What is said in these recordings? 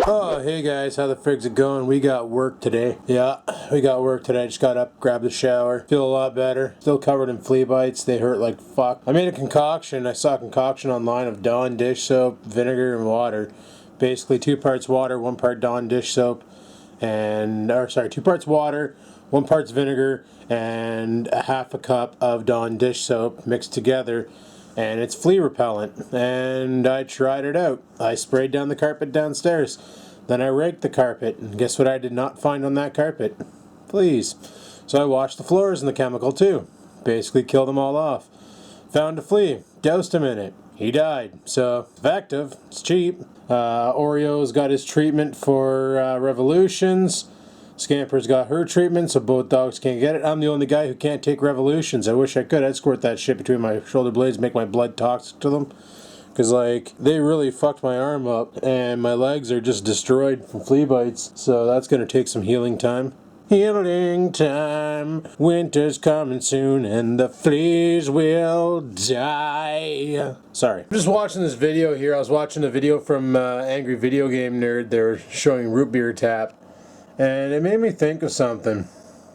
Oh, hey guys, how the frig's it going? We got work today. Yeah, we got work today. I just got up, grabbed a shower, feel a lot better. Still covered in flea bites. They hurt like fuck. I made a concoction. I saw a concoction online of Dawn dish soap, vinegar, and water. Basically 2 parts water, 1 part Dawn dish soap, and, 2 parts water, 1 part vinegar, and a half a cup of Dawn dish soap mixed together. And it's flea repellent, and I tried it out. I sprayed down the carpet downstairs. Then I raked the carpet, and guess what I did not find on that carpet? Fleas. So I washed the floors in the chemical too. Basically killed them all off. Found a flea, doused him in it. He died. So, effective, it's cheap. Oreo's got his treatment for revolutions. Scamper's got her treatment, so both dogs can't get it. I'm the only guy who can't take revolutions. I wish I could. I'd squirt that shit between my shoulder blades, make my blood toxic to them. Because, like, they really fucked my arm up, and my legs are just destroyed from flea bites. So that's going to take some healing time. Healing time, winter's coming soon, and the fleas will die. Sorry. I'm just watching this video here. I was watching a video from Angry Video Game Nerd. They were showing root beer tap. And it made me think of something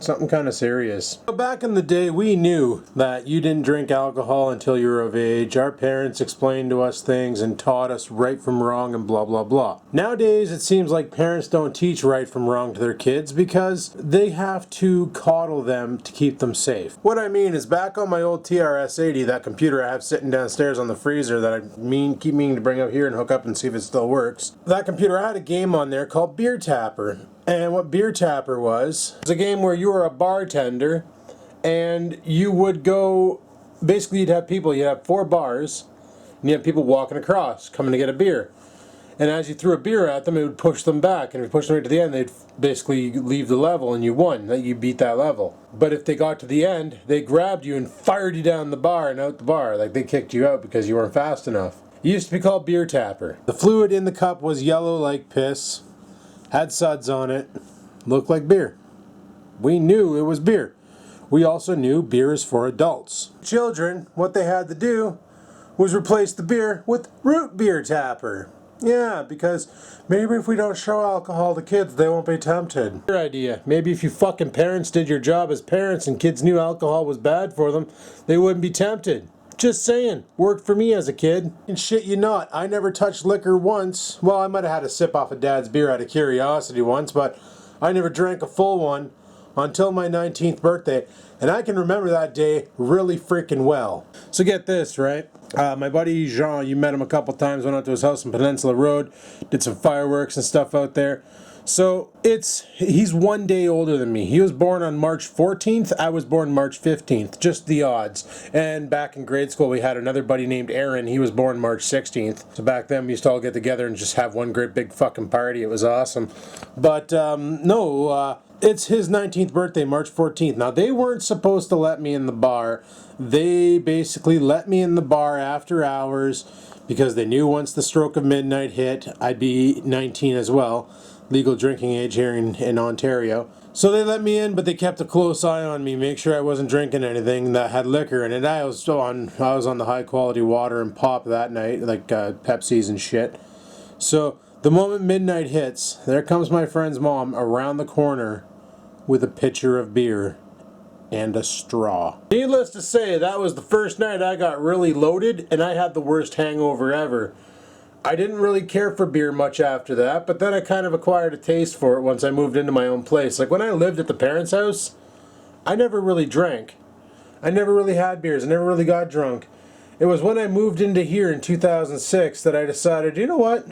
kind of serious. Back in the day, we knew that you didn't drink alcohol until you were of age. Our parents explained to us things and taught us right from wrong and blah blah blah. Nowadays, it seems like parents don't teach right from wrong to their kids because they have to coddle them to keep them safe. What I mean is, back on my old TRS-80, that computer I have sitting downstairs on the freezer that I keep meaning to bring up here and hook up and see if it still works. That computer, I had a game on there called Beer Tapper. And what Beer Tapper was a game where you were a bartender and you would go, basically you'd have 4 bars and you have people walking across, coming to get a beer. And as you threw a beer at them, it would push them back. And if you pushed them right to the end, they'd basically leave the level and you won. You beat that level. But if they got to the end, they grabbed you and fired you down the bar and out the bar. Like they kicked you out because you weren't fast enough. It used to be called Beer Tapper. The fluid in the cup was yellow like piss. Had suds on it, looked like beer. We knew it was beer. We also knew beer is for adults. Children, what they had to do was replace the beer with root beer tapper. Yeah, because maybe if we don't show alcohol to kids, they won't be tempted. Your idea. Maybe if you fucking parents did your job as parents and kids knew alcohol was bad for them, they wouldn't be tempted. Just saying, worked for me as a kid. And shit you not, I never touched liquor once. Well, I might have had a sip off of Dad's beer out of curiosity once, but I never drank a full one until my 19th birthday. And I can remember that day really freaking well. So get this, right? My buddy Jean, you met him a couple times, went out to his house on Peninsula Road, did some fireworks and stuff out there. So he's 1 day older than me. He was born on March 14th. I was born March 15th. Just the odds. And back in grade school, we had another buddy named Aaron. He was born March 16th. So back then, we used to all get together and just have one great big fucking party. It was awesome. But it's his 19th birthday, March 14th. Now, they weren't supposed to let me in the bar. They basically let me in the bar after hours because they knew once the stroke of midnight hit, I'd be 19 as well. Legal drinking age here in Ontario. So they let me in, but they kept a close eye on me, make sure I wasn't drinking anything that had liquor in it. I was on the high quality water and pop that night, like Pepsis and shit. So the moment midnight hits, there comes my friend's mom around the corner with a pitcher of beer and a straw. Needless to say, that was the first night I got really loaded and I had the worst hangover ever. I didn't really care for beer much after that, but then I kind of acquired a taste for it once I moved into my own place. Like when I lived at the parents' house, I never really drank. I never really had beers. I never really got drunk. It was when I moved into here in 2006 that I decided, you know what?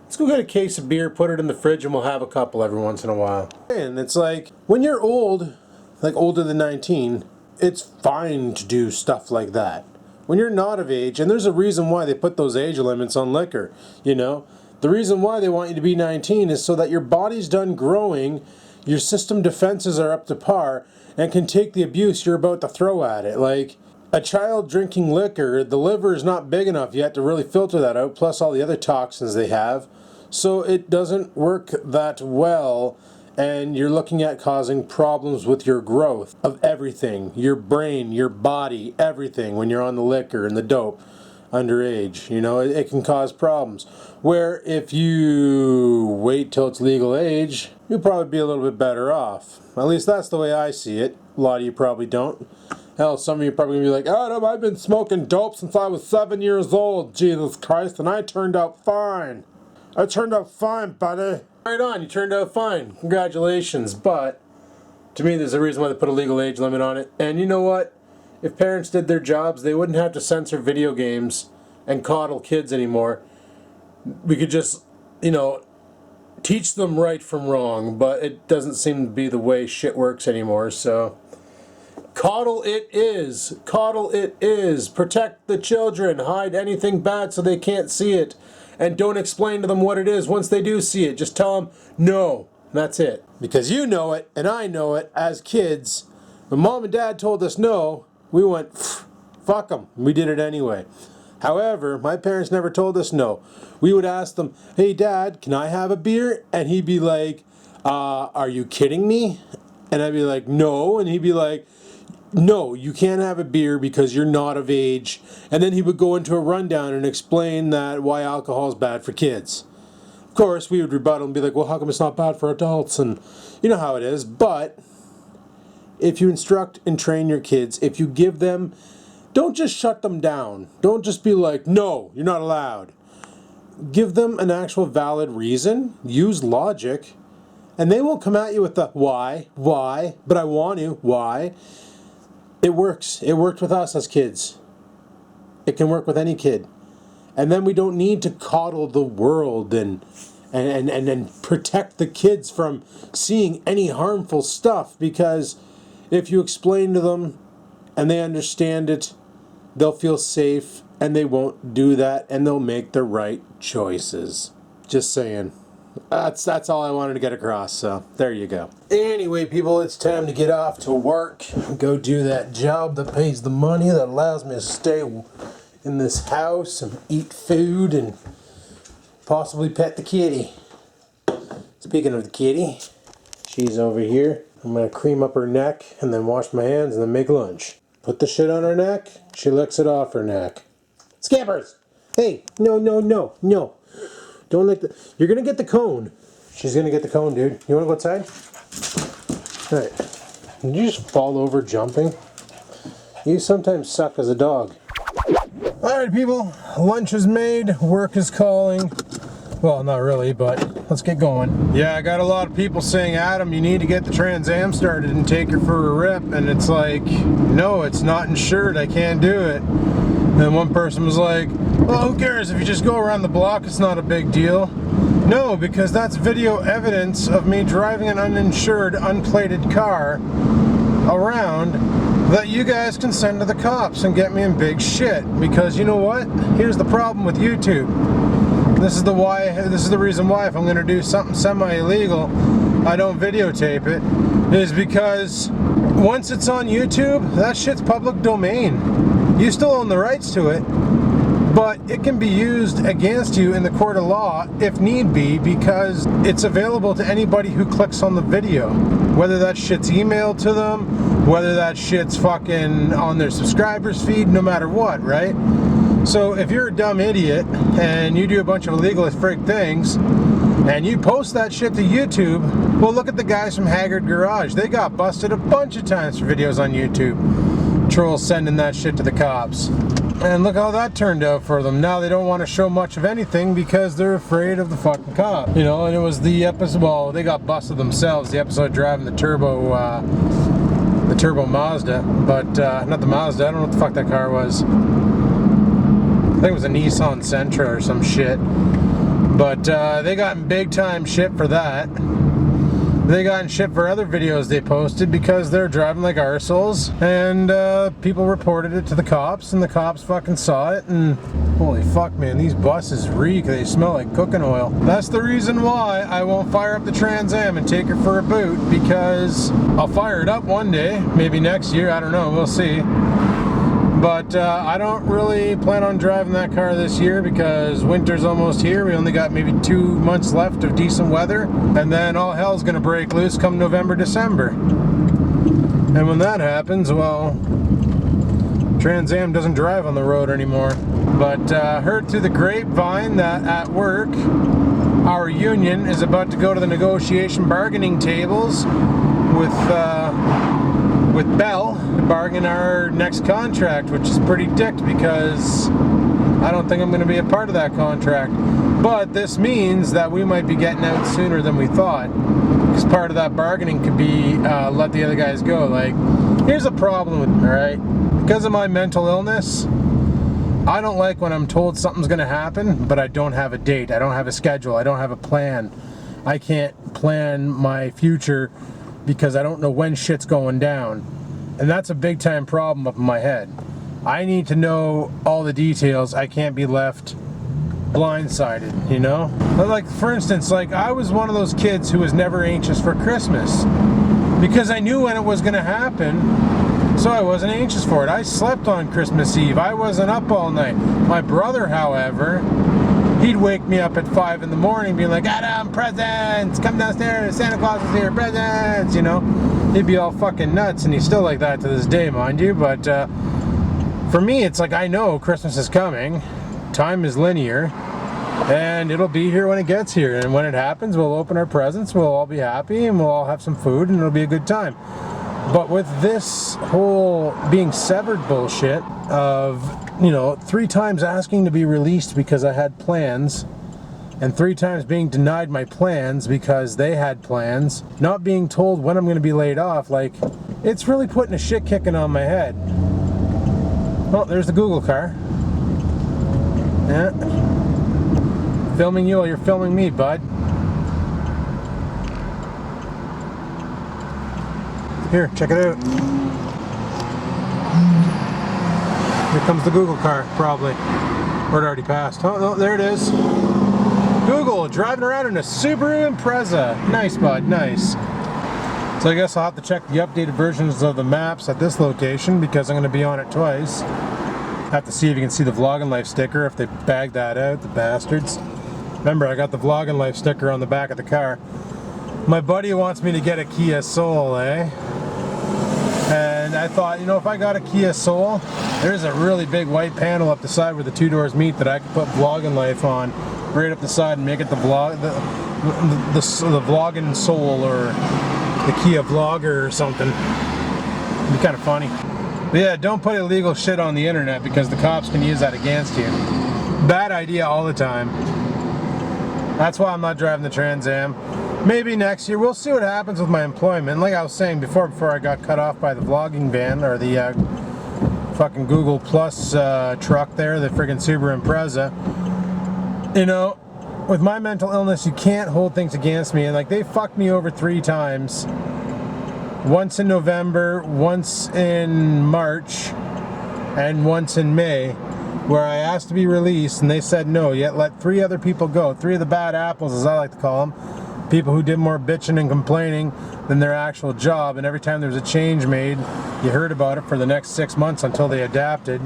Let's go get a case of beer, put it in the fridge, and we'll have a couple every once in a while. And it's like, when you're old, like older than 19, it's fine to do stuff like that. When you're not of age, and there's a reason why they put those age limits on liquor, you know. The reason why they want you to be 19 is so that your body's done growing, your system defenses are up to par, and can take the abuse you're about to throw at it. Like, a child drinking liquor, the liver is not big enough yet to really filter that out, plus all the other toxins they have. So it doesn't work that well, and you're looking at causing problems with your growth of everything, your brain, your body, everything when you're on the liquor and the dope. underage. You know, it can cause problems. Where if you wait till it's legal age, you'll probably be a little bit better off. At least that's the way I see it. A lot of you probably don't. Hell, some of you are probably going to be like, Adam, I've been smoking dope since I was 7 years old, Jesus Christ, and I turned out fine. I turned out fine, buddy. Right on, you turned out fine. Congratulations. But to me, there's a reason why they put a legal age limit on it. And you know what? If parents did their jobs, they wouldn't have to censor video games and coddle kids anymore. We could just, you know, teach them right from wrong, but it doesn't seem to be the way shit works anymore, so coddle it is. Coddle it is. Protect the children. Hide anything bad so they can't see it. And don't explain to them what it is once they do see it. Just tell them, no. That's it. Because you know it, and I know it, as kids. When Mom and Dad told us no, we went, fuck them. We did it anyway. However, my parents never told us no. We would ask them, hey Dad, can I have a beer? And he'd be like, are you kidding me? And I'd be like, no. And he'd be like, no, you can't have a beer because you're not of age. And then he would go into a rundown and explain that why alcohol is bad for kids. Of course, we would rebuttal and be like, well, how come it's not bad for adults? And you know how it is. But if you instruct and train your kids, if you give them, don't just shut them down. Don't just be like, no, you're not allowed. Give them an actual valid reason. Use logic. And they won't come at you with the why, but I want to, why. It works. It worked with us as kids. It can work with any kid. And then we don't need to coddle the world and protect the kids from seeing any harmful stuff, because if you explain to them and they understand it, they'll feel safe and they won't do that and they'll make the right choices. Just saying. That's all I wanted to get across, so there you go. Anyway, people, it's time to get off to work. Go do that job that pays the money, that allows me to stay in this house and eat food and possibly pet the kitty. Speaking of the kitty, she's over here. I'm going to cream up her neck and then wash my hands and then make lunch. Put the shit on her neck, she licks it off her neck. Scabbers! Hey, no. Don't lick the... You're going to get the cone. She's going to get the cone, dude. You want to go outside? Alright. Did you just fall over jumping? You sometimes suck as a dog. Alright, people. Lunch is made. Work is calling. Well, not really, but let's get going. Yeah, I got a lot of people saying, Adam, you need to get the Trans Am started and take her for a rip. And it's like, no, it's not insured. I can't do it. And one person was like, well, who cares? If you just go around the block, it's not a big deal. No, because that's video evidence of me driving an uninsured, unplated car around that you guys can send to the cops and get me in big shit. Because you know what? Here's the problem with YouTube. This is the reason why if I'm going to do something semi-illegal, I don't videotape it, is because once it's on YouTube, that shit's public domain. You still own the rights to it, but it can be used against you in the court of law if need be, because it's available to anybody who clicks on the video. Whether that shit's emailed to them, whether that shit's fucking on their subscribers feed, no matter what, right? So if you're a dumb idiot and you do a bunch of illegal frig things and you post that shit to YouTube, well, look at the guys from Haggard Garage. They got busted a bunch of times for videos on YouTube. Trolls sending that shit to the cops. And look how that turned out for them. Now they don't want to show much of anything because they're afraid of the fucking cop. You know, and it was the episode, well, they got busted themselves, the episode driving the turbo Mazda, but not the Mazda, I don't know what the fuck that car was. I think it was a Nissan Sentra or some shit. But they got in big time shit for that. They got in shit for other videos they posted because they're driving like arseholes, and people reported it to the cops, and the cops fucking saw it, and holy fuck, man, these buses reek. They smell like cooking oil. That's the reason why I won't fire up the Trans Am and take her for a boot, because I'll fire it up one day, maybe next year, I don't know, we'll see. But I don't really plan on driving that car this year because winter's almost here. We only got maybe 2 months left of decent weather, and then all hell's gonna break loose come November, December. And when that happens, well, Trans Am doesn't drive on the road anymore. But heard through the grapevine that at work, our union is about to go to the negotiation bargaining tables with Bell, bargain our next contract, which is pretty dicked because I don't think I'm going to be a part of that contract. But this means that we might be getting out sooner than we thought, because part of that bargaining could be let the other guys go. Like, here's a problem with me, right? Because of my mental illness, I don't like when I'm told something's going to happen, but I don't have a date, I don't have a schedule, I don't have a plan. I can't plan my future because I don't know when shit's going down. And that's a big time problem up in my head. I need to know all the details. I can't be left blindsided, you know? But like, for instance, like, I was one of those kids who was never anxious for Christmas because I knew when it was going to happen, so I wasn't anxious for it. I slept on Christmas Eve. I wasn't up all night. My brother, however, he'd wake me up at 5 in the morning being like, Adam, presents, come downstairs, Santa Claus is here, presents, you know? He'd be all fucking nuts, and he's still like that to this day, mind you, but for me, it's like, I know Christmas is coming, time is linear, and it'll be here when it gets here, and when it happens, we'll open our presents, we'll all be happy, and we'll all have some food, and it'll be a good time. But with this whole being severed bullshit of, you know, 3 times asking to be released because I had plans, and 3 times being denied my plans because they had plans, not being told when I'm going to be laid off, like, it's really putting a shit kicking on my head. Oh, there's the Google car. Yeah. Filming you while you're filming me, bud. Here, check it out. Here comes the Google car, probably. Or it already passed. Oh, no, there it is. Google, driving around in a Subaru Impreza. Nice, bud, nice. So I guess I'll have to check the updated versions of the maps at this location because I'm going to be on it twice. Have to see if you can see the Vloggin' Life sticker, if they bagged that out, the bastards. Remember, I got the Vloggin' Life sticker on the back of the car. My buddy wants me to get a Kia Soul, eh? And I thought, you know, if I got a Kia Soul, there's a really big white panel up the side where the 2 doors meet that I could put Vloggin' Life on right up the side and make it the Vloggin' Soul or the Kia Vlogger or something. It'd be kind of funny. But yeah, don't put illegal shit on the internet because the cops can use that against you. Bad idea all the time. That's why I'm not driving the Trans Am. Maybe next year. We'll see what happens with my employment. Like I was saying before I got cut off by the vlogging van, or the fucking Google Plus truck there, the friggin' Subaru Impreza. You know, with my mental illness, you can't hold things against me. And like, they fucked me over 3 times. Once in November, once in March, and once in May, where I asked to be released and they said no, yet let 3 other people go. 3 of the bad apples, as I like to call them. People who did more bitching and complaining than their actual job, and every time there was a change made, you heard about it for the next 6 months until they adapted.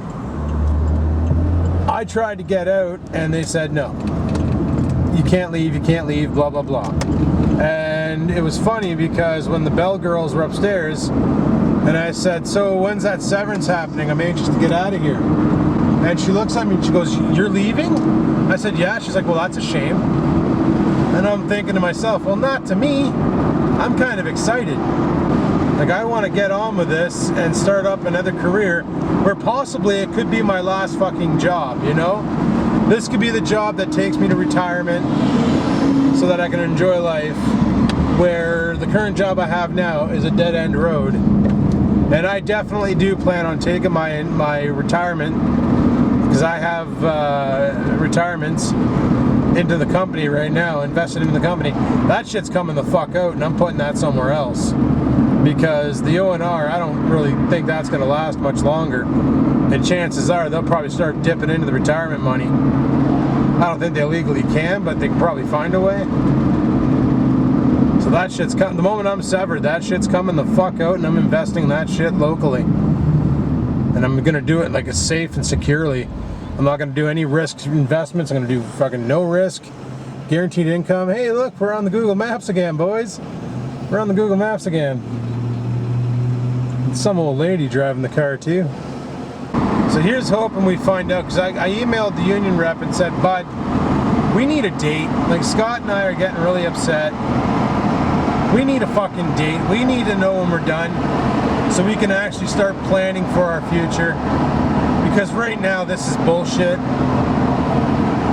I tried to get out and they said no. You can't leave, blah blah blah. And it was funny because when the Bell girls were upstairs and I said, so when's that severance happening? I'm anxious to get out of here. And she looks at me and she goes, you're leaving? I said, yeah. She's like, well, that's a shame. And I'm thinking to myself, well, not to me. I'm kind of excited. Like, I want to get on with this and start up another career where possibly it could be my last fucking job, you know? This could be the job that takes me to retirement so that I can enjoy life, where the current job I have now is a dead-end road. And I definitely do plan on taking my retirement, because I have retirements into the company right now, invested in the company. That shit's coming the fuck out, and I'm putting that somewhere else. Because the ONR, I don't really think that's going to last much longer. And chances are they'll probably start dipping into the retirement money. I don't think they legally can, but they can probably find a way. So that shit's coming. The moment I'm severed, that shit's coming the fuck out, and I'm investing that shit locally. And I'm going to do it like a safe and securely. I'm not going to do any risk investments. I'm going to do fucking no risk, guaranteed income. Hey, look, we're on the Google Maps again, boys. We're on the Google Maps again. Some old lady driving the car too. So here's hoping we find out, because I emailed the union rep and said, Bud, we need a date. Like, Scott and I are getting really upset. We need a fucking date. We need to know when we're done so we can actually start planning for our future. Because right now, this is bullshit.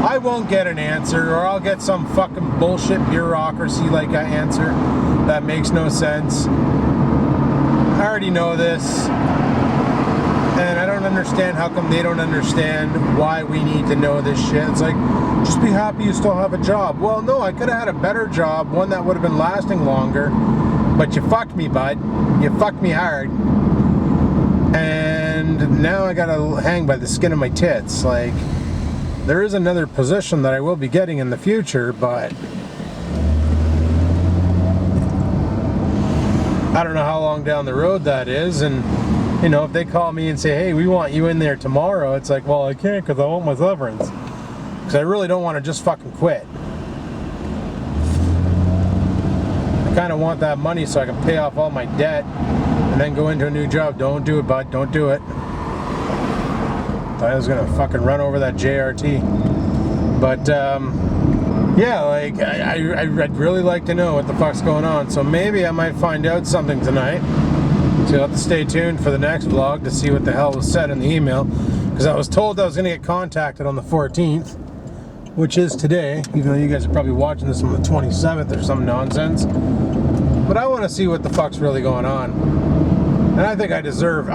I won't get an answer, or I'll get some fucking bullshit bureaucracy like I answer that makes no sense. I already know this, and I don't understand how come they don't understand why we need to know this shit. It's like, just be happy you still have a job. Well, no, I could have had a better job, one that would have been lasting longer, but you fucked me, bud. You fucked me hard. And now I gotta hang by the skin of my tits. Like, there is another position that I will be getting in the future, but I don't know how long down the road that is. And, you know, if they call me and say, hey, we want you in there tomorrow, it's like, well, I can't because I want my severance. Because I really don't want to just fucking quit. I kind of want that money so I can pay off all my debt and then go into a new job. Don't do it, bud. Don't do it. I was gonna fucking run over that JRT, but yeah, like I'd really like to know what the fuck's going on. So maybe I might find out something tonight. So you'll have to stay tuned for the next vlog to see what the hell was said in the email, because I was told I was gonna get contacted on the 14th, which is today, even though you guys are probably watching this on the 27th or some nonsense. But I want to see what the fuck's really going on, and I think I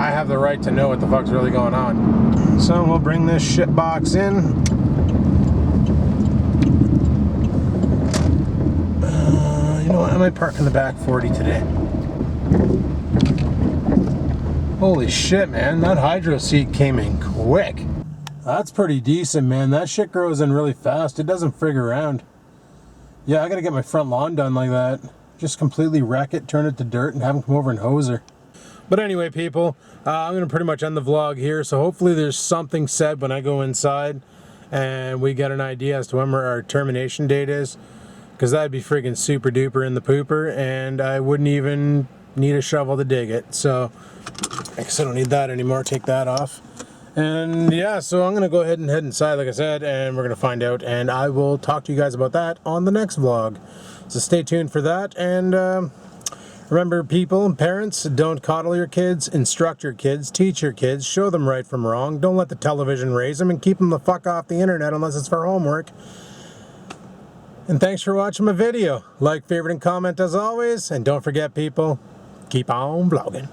have the right to know what the fuck's really going on. So we'll bring this shit box in. You know what? I might park in the back 40 today. Holy shit, man. That hydro seat came in quick. That's pretty decent, man. That shit grows in really fast. It doesn't frig around. Yeah, I gotta get my front lawn done like that. Just completely wreck it, turn it to dirt, and have them come over and hose her. But anyway, people, I'm going to pretty much end the vlog here, so hopefully there's something said when I go inside and we get an idea as to when our termination date is, because that'd be friggin' super duper in the pooper, and I wouldn't even need a shovel to dig it. So I guess I don't need that anymore. Take that off. And yeah, so I'm going to go ahead and head inside, like I said, and we're going to find out, and I will talk to you guys about that on the next vlog. So stay tuned for that, and remember, people and parents, don't coddle your kids, instruct your kids, teach your kids, show them right from wrong. Don't let the television raise them, and keep them the fuck off the internet unless it's for homework. And thanks for watching my video. Like, favorite, and comment as always. And don't forget, people, keep on vlogging.